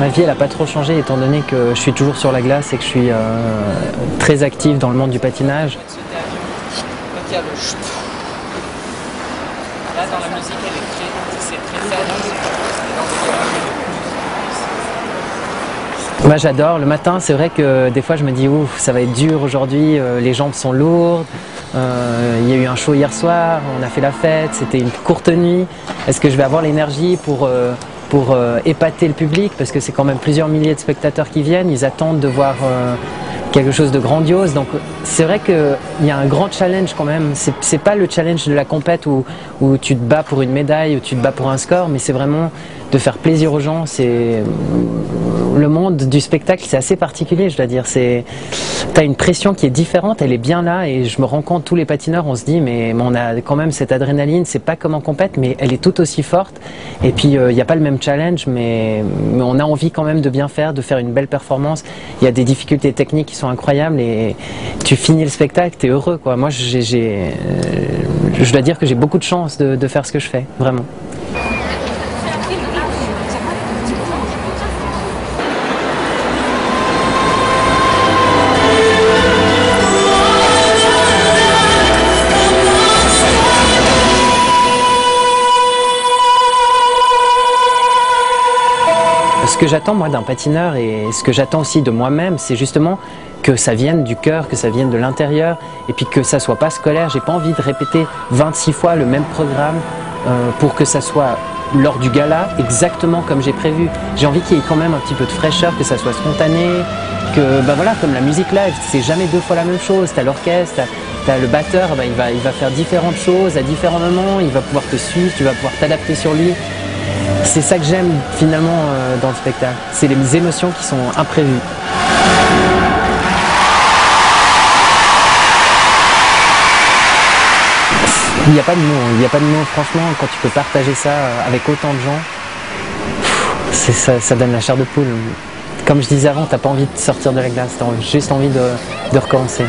ma vie, elle n'a pas trop changé étant donné que je suis toujours sur la glace et que je suis très actif dans le monde du patinage. Quand il y a le chut. Là, dans la musique électrique, c'est très faible. Moi j'adore, le matin c'est vrai que des fois je me dis ouf, ça va être dur aujourd'hui, les jambes sont lourdes, il y a eu un show hier soir, on a fait la fête, c'était une courte nuit, est-ce que je vais avoir l'énergie pour épater le public, parce que c'est quand même plusieurs milliers de spectateurs qui viennent, ils attendent de voir quelque chose de grandiose, donc c'est vrai qu'il y a un grand challenge quand même, c'est pas le challenge de la compète où tu te bats pour une médaille, où tu te bats pour un score, mais c'est vraiment de faire plaisir aux gens. C'est le monde du spectacle, c'est assez particulier, je dois dire. T'as une pression qui est différente, elle est bien là, et je me rends compte, tous les patineurs, on se dit mais on a quand même cette adrénaline, c'est pas comme en compète, mais elle est tout aussi forte. Et puis il n'y a pas le même challenge, mais on a envie quand même de bien faire, de faire une belle performance. Il y a des difficultés techniques qui sont incroyables et tu finis le spectacle, t'es heureux quoi. Moi je dois dire que j'ai beaucoup de chance de faire ce que je fais, vraiment. Ce que j'attends moi d'un patineur et ce que j'attends aussi de moi-même, c'est justement que ça vienne du cœur, que ça vienne de l'intérieur et puis que ça soit pas scolaire. J'ai pas envie de répéter 26 fois le même programme pour que ça soit lors du gala exactement comme j'ai prévu. J'ai envie qu'il y ait quand même un petit peu de fraîcheur, que ça soit spontané, que ben voilà, comme la musique live, c'est jamais deux fois la même chose. T'as l'orchestre, t'as le batteur, ben il va faire différentes choses à différents moments, il va pouvoir te suivre, tu vas pouvoir t'adapter sur lui. C'est ça que j'aime finalement dans le spectacle, c'est les émotions qui sont imprévues. Il n'y a pas de mots, il n'y a pas de mots, franchement, quand tu peux partager ça avec autant de gens, ça donne la chair de poule. Comme je disais avant, t'as pas envie de sortir de la glace, t'as juste envie de recommencer.